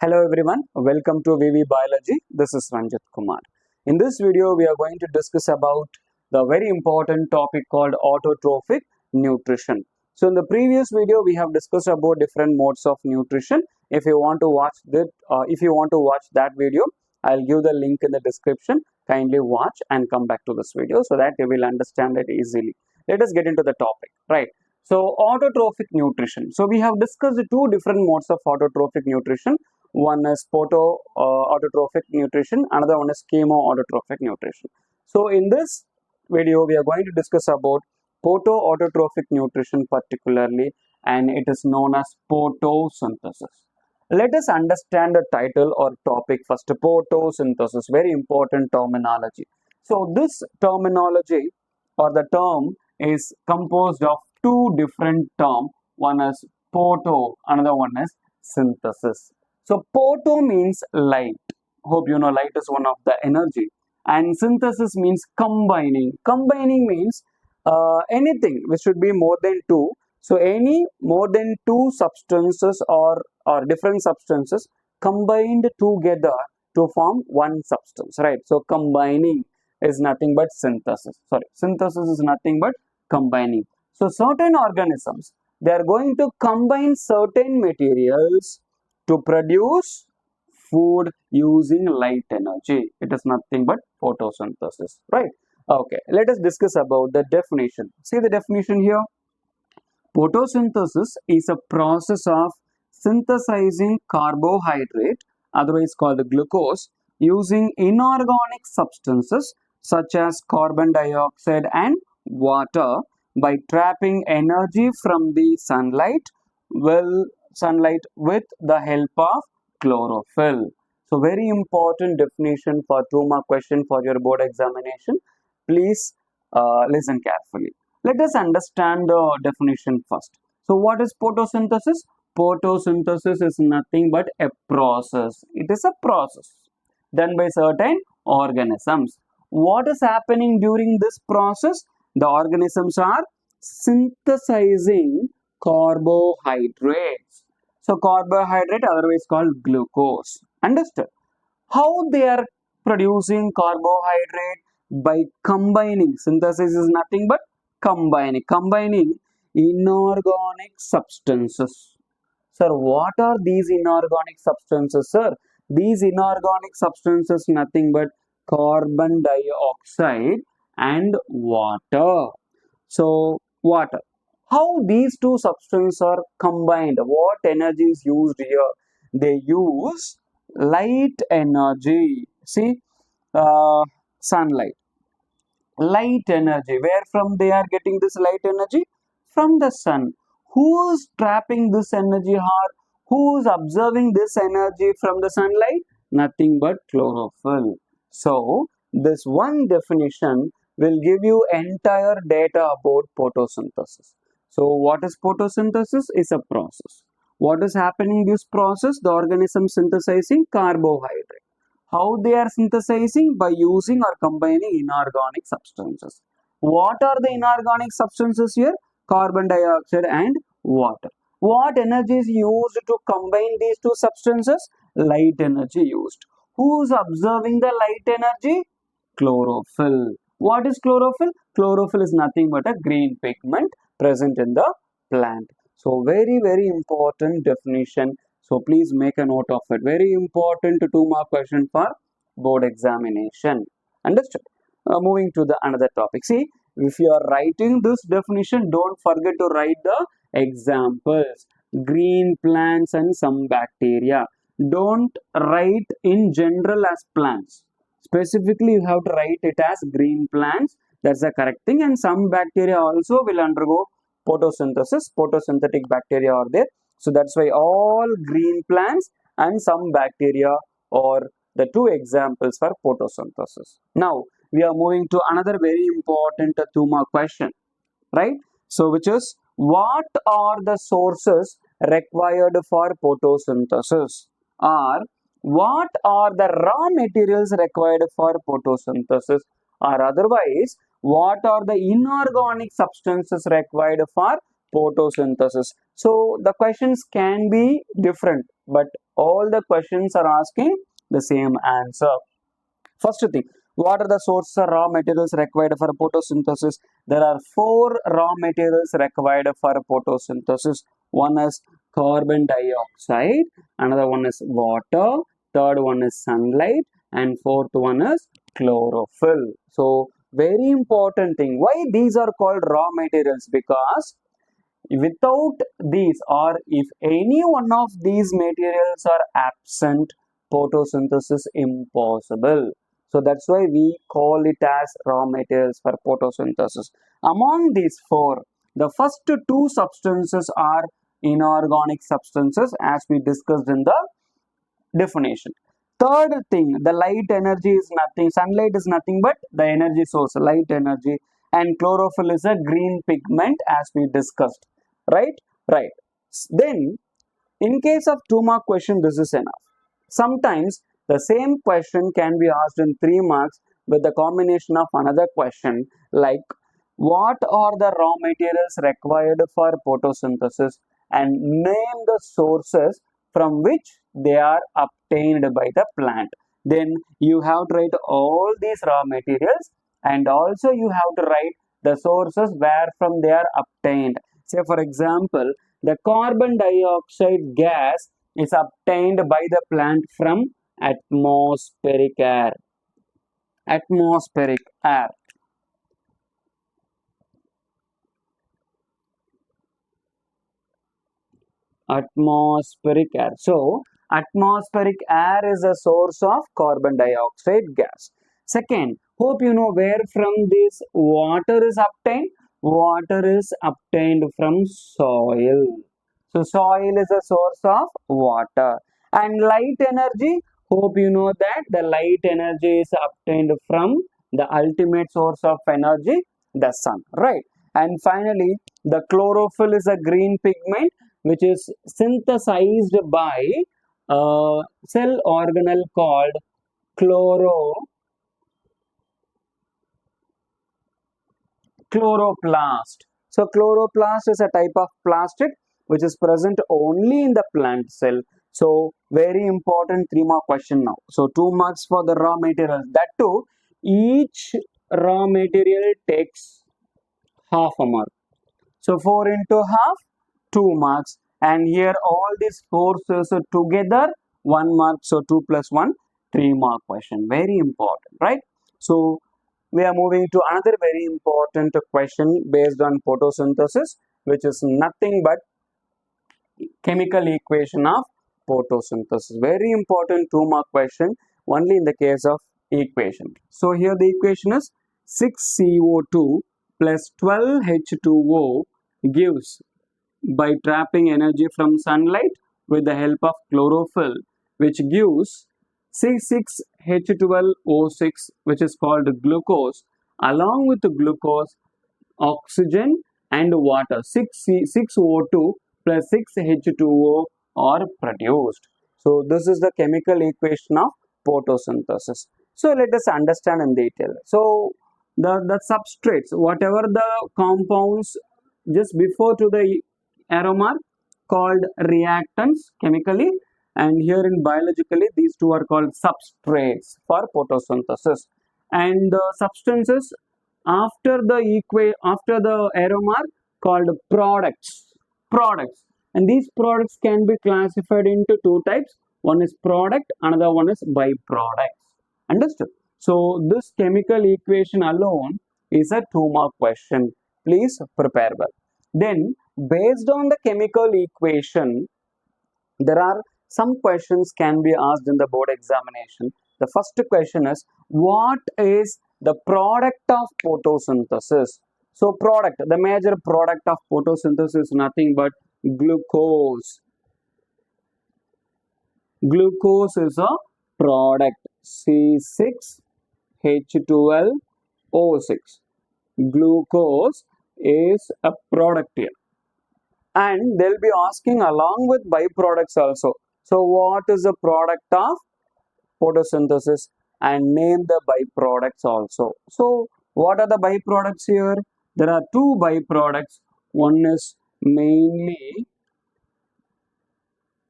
Hello everyone, welcome to VV Biology. This is Ranjithkumar. In this video, we are going to discuss about the very important topic called autotrophic nutrition. So in the previous video, we have discussed about different modes of nutrition. If you want to watch that video, I'll give the link in the description. Kindly watch and come back to this video so that you will understand it easily. Let us get into the topic, right? So autotrophic nutrition. So we have discussed two different modes of autotrophic nutrition. One is autotrophic nutrition, another one is autotrophic nutrition. So in this video, we are going to discuss about autotrophic nutrition particularly, and it is known as photosynthesis. Let us understand the title or topic first. Photosynthesis, very important terminology. So this terminology or the term is composed of two different terms. One is photo, another one is synthesis. So photo means light. Hope you know light is one of the energy. And synthesis means combining. Combining means anything which should be more than two. So any more than two substances or different substances combined together to form one substance, right? So combining is nothing but synthesis. Synthesis is nothing but combining. So certain organisms, they are going to combine certain materials to produce food using light energy. It is nothing but photosynthesis, right? Okay, let us discuss about the definition. See the definition here. Photosynthesis is a process of synthesizing carbohydrate, otherwise called glucose, using inorganic substances such as carbon dioxide and water by trapping energy from the sunlight with the help of chlorophyll. So very important definition for 2 mark question for your board examination. Please listen carefully. Let us understand the definition first. So what is photosynthesis? Photosynthesis is nothing but a process. It is a process done by certain organisms. What is happening during this process? The organisms are synthesizing carbohydrates. So carbohydrate, otherwise called glucose. Understood? How they are producing carbohydrate? By combining. Synthesis is nothing but combining inorganic substances. Sir, what are these inorganic substances, sir? These inorganic substances nothing but carbon dioxide and water. So water. How these two substances are combined? What energy is used here? They use light energy. See, sunlight. Light energy. Where from they are getting this light energy? From the sun. Who is trapping this energy or who is observing this energy from the sunlight? Nothing but chlorophyll. So, this one definition will give you entire data about photosynthesis. So, what is photosynthesis? Is a process. What is happening in this process? The organism synthesizing carbohydrate. How they are synthesizing? By using or combining inorganic substances. What are the inorganic substances here? Carbon dioxide and water. What energy is used to combine these two substances? Light energy used. Who is observing the light energy? Chlorophyll. What is chlorophyll? Chlorophyll is nothing but a green pigment present in the plant. So very important definition. So please make a note of it. Very important 2 mark question for board examination. Understood? Moving to the another topic. See, if you are writing this definition, don't forget to write the examples. Green plants and some bacteria. Don't write in general as plants. Specifically, you have to write it as green plants. That's the correct thing. And some bacteria also will undergo photosynthesis. Photosynthetic bacteria are there. So that's why all green plants and some bacteria are the two examples for photosynthesis. Now, we are moving to another very important 2 mark question, right? So, which is, what are the sources required for photosynthesis? Or what are the raw materials required for photosynthesis? Or otherwise, what are the inorganic substances required for photosynthesis? So the questions can be different, but All the questions are asking the same answer. First thing, what are the sources of raw materials required for photosynthesis? There are four raw materials required for photosynthesis. One is carbon dioxide, another one is water, third one is sunlight, and fourth one is chlorophyll. So, very important thing. Why these are called raw materials? Because without these, or if any one of these materials are absent, photosynthesis impossible. So that's why we call it as raw materials for photosynthesis. Among these four, the first two substances are inorganic substances, as we discussed in the definition. Third thing, the light energy is nothing, sunlight is nothing but the energy source, light energy, and chlorophyll is a green pigment, as we discussed. Right? Right. Then, in case of 2 mark question, this is enough. Sometimes the same question can be asked in 3 marks with the combination of another question like, what are the raw materials required for photosynthesis, and name the sources from which they are obtained by the plant. Then you have to write all these raw materials, and also you have to write the sources where from they are obtained. Say for example, the carbon dioxide gas is obtained by the plant from atmospheric air. Atmospheric air. Atmospheric air. So, atmospheric air is a source of carbon dioxide gas. Second, hope you know where from this water is obtained. Water is obtained from soil. So, soil is a source of water. And light energy, hope you know that the light energy is obtained from the ultimate source of energy, the sun. Right. And finally, the chlorophyll is a green pigment which is synthesized by a cell organelle called chloroplast. So chloroplast is a type of plastic which is present only in the plant cell. So very important 3 mark question now. So 2 marks for the raw materials. That too, each raw material takes half a mark. So 4 into half, 2 marks. And here all these forces together 1 mark. So 2 plus 1, 3 mark question. Very important, right? So we are moving to another very important question based on photosynthesis, which is nothing but chemical equation of photosynthesis. Very important 2 mark question only in the case of equation. So here the equation is 6CO2 plus 12H2O gives, by trapping energy from sunlight with the help of chlorophyll, which gives C6H12O6, which is called glucose. Along with the glucose, oxygen and water, 6O2 plus 6H2O are produced. So this is the chemical equation of photosynthesis. So let us understand in detail. So the substrates, whatever the compounds just before to the arrow mark, called reactants chemically, and here in biologically these two are called substrates for photosynthesis. And the substances after the arrow mark called products, and these products can be classified into two types. One is product, another one is byproducts. Understood? So this chemical equation alone is a 2 mark question. Please prepare well. Then based on the chemical equation, there are some questions can be asked in the board examination. The first question is, what is the product of photosynthesis? So product, the major product of photosynthesis is nothing but glucose. Glucose is a product, C6H12O6. Glucose is a product here. And they'll be asking along with byproducts also. So what is the product of photosynthesis, and name the byproducts also. So what are the byproducts here? There are two byproducts. One is mainly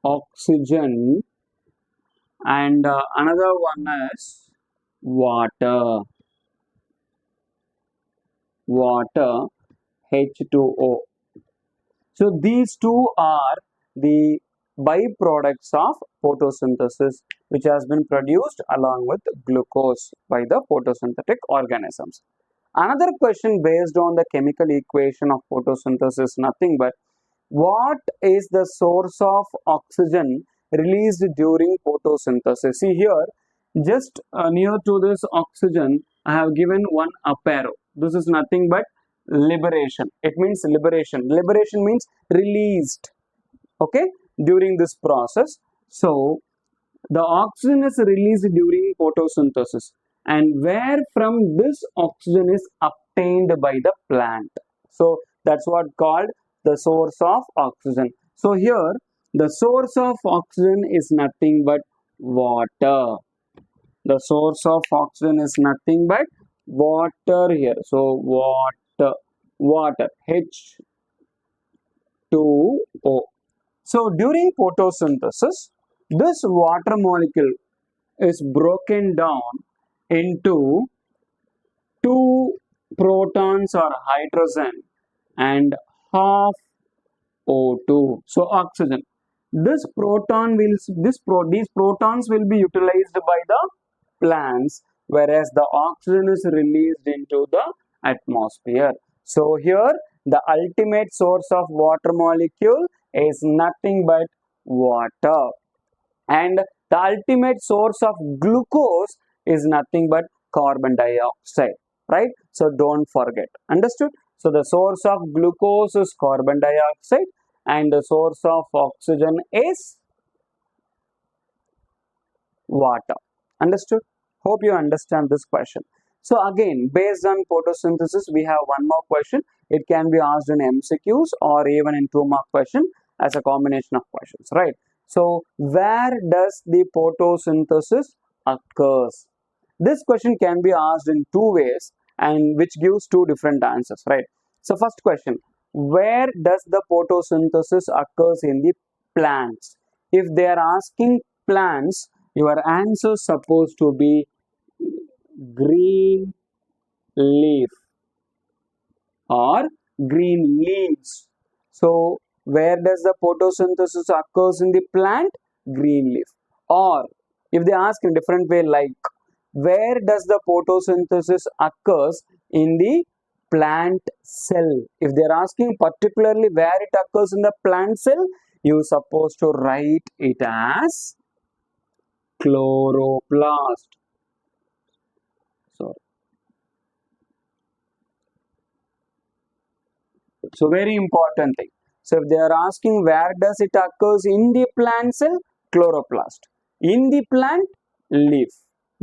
oxygen and another one is water. Water, H2O. So these two are the byproducts of photosynthesis which has been produced along with glucose by the photosynthetic organisms. Another question based on the chemical equation of photosynthesis is nothing but what is the source of oxygen released during photosynthesis? See here, just near to this oxygen, I have given one up arrow. This is nothing but liberation. It means liberation. Liberation means released. Okay, during this process. So the oxygen is released during photosynthesis, and where from this oxygen is obtained by the plant. So that's what called the source of oxygen. So here the source of oxygen is nothing but water. The source of oxygen is nothing but water here. So water H2O. So during photosynthesis, this water molecule is broken down into two protons or hydrogen and half O2. So oxygen. These protons will be utilized by the plants, whereas the oxygen is released into the atmosphere. So here the ultimate source of water molecule is nothing but water, and the ultimate source of glucose is nothing but carbon dioxide, right? So don't forget. Understood? So the source of glucose is carbon dioxide and the source of oxygen is water. Understood? Hope you understand this question. So again, based on photosynthesis, we have one more question. It can be asked in MCQs or even in 2-mark question as a combination of questions, right? So where does the photosynthesis occurs? This question can be asked in two ways and which gives two different answers, right? So first question, where does the photosynthesis occurs in the plants? If they are asking plants, your answer is supposed to be green leaf or green leaves. So where does the photosynthesis occurs in the plant? Green leaf. Or if they ask in different way, like where does the photosynthesis occurs in the plant cell? If they are asking particularly where it occurs in the plant cell, you are supposed to write it as chloroplast. So very important thing. So if they are asking where does it occurs in the plant cell, chloroplast. In the plant, leaf.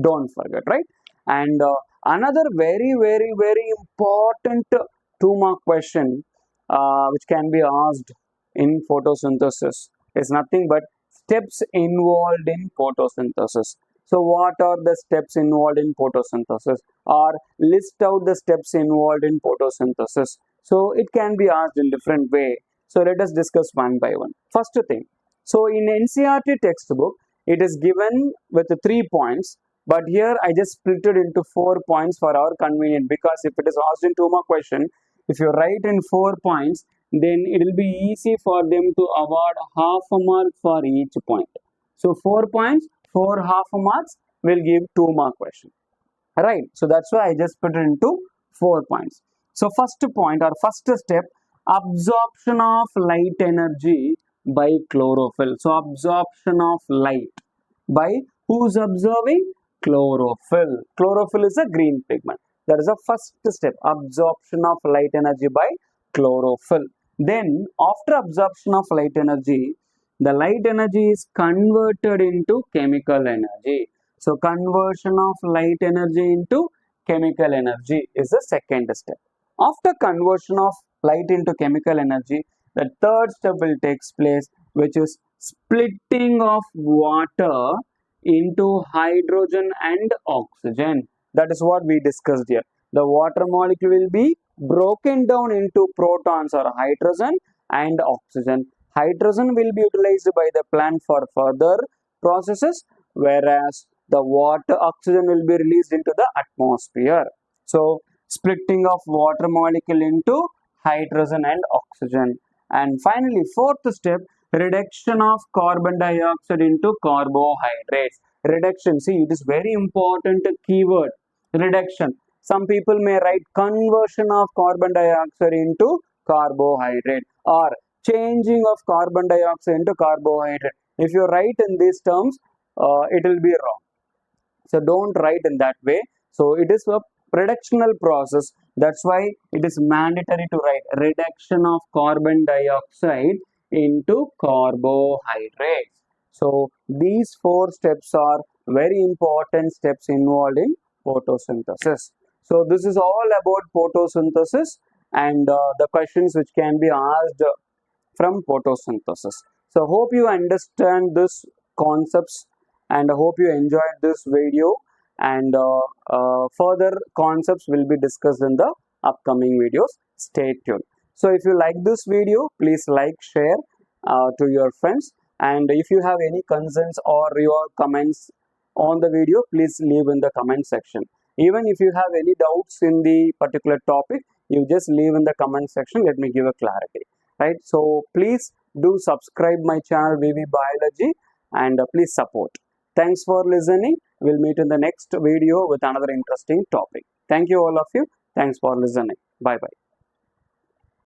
Don't forget, right? And another very important 2-mark question which can be asked in photosynthesis is nothing but steps involved in photosynthesis. So what are the steps involved in photosynthesis, or list out the steps involved in photosynthesis? So it can be asked in different way. So let us discuss one by one. First thing, so in NCERT textbook, it is given with 3 points, but here I just split it into 4 points for our convenience, because if it is asked in 2-mark question, if you write in 4 points, then it will be easy for them to award half a mark for each point. So 4 points, 4 half a marks will give 2-mark question. Right, so that's why I just put it into 4 points. So first point or first step, absorption of light energy by chlorophyll. So absorption of light by who's observing? Chlorophyll. Chlorophyll is a green pigment. That is the first step, absorption of light energy by chlorophyll. Then after absorption of light energy, the light energy is converted into chemical energy. So conversion of light energy into chemical energy is the second step. After conversion of light into chemical energy, the third step will take place, which is splitting of water into hydrogen and oxygen. That is what we discussed here. The water molecule will be broken down into protons or hydrogen and oxygen. Hydrogen will be utilized by the plant for further processes, whereas the water oxygen will be released into the atmosphere. So splitting of water molecule into hydrogen and oxygen. And finally, fourth step, reduction of carbon dioxide into carbohydrates. Reduction, see, it is very important keyword, reduction. Some people may write conversion of carbon dioxide into carbohydrate or changing of carbon dioxide into carbohydrate. If you write in these terms, it will be wrong. So don't write in that way. So it is a reductional process. That's why it is mandatory to write reduction of carbon dioxide into carbohydrates. So these four steps are very important steps involved in photosynthesis. So this is all about photosynthesis and the questions which can be asked from photosynthesis. So hope you understand this concepts and I hope you enjoyed this video, and further concepts will be discussed in the upcoming videos. Stay tuned. So if you like this video, please like, share to your friends, and if you have any concerns or your comments on the video, please leave in the comment section. Even if you have any doubts in the particular topic, you just leave in the comment section. Let me give a clarity. Right, so please do subscribe my channel VV Biology, and please support. Thanks for listening. We'll meet in the next video with another interesting topic. Thank you all of you. Thanks for listening. Bye bye.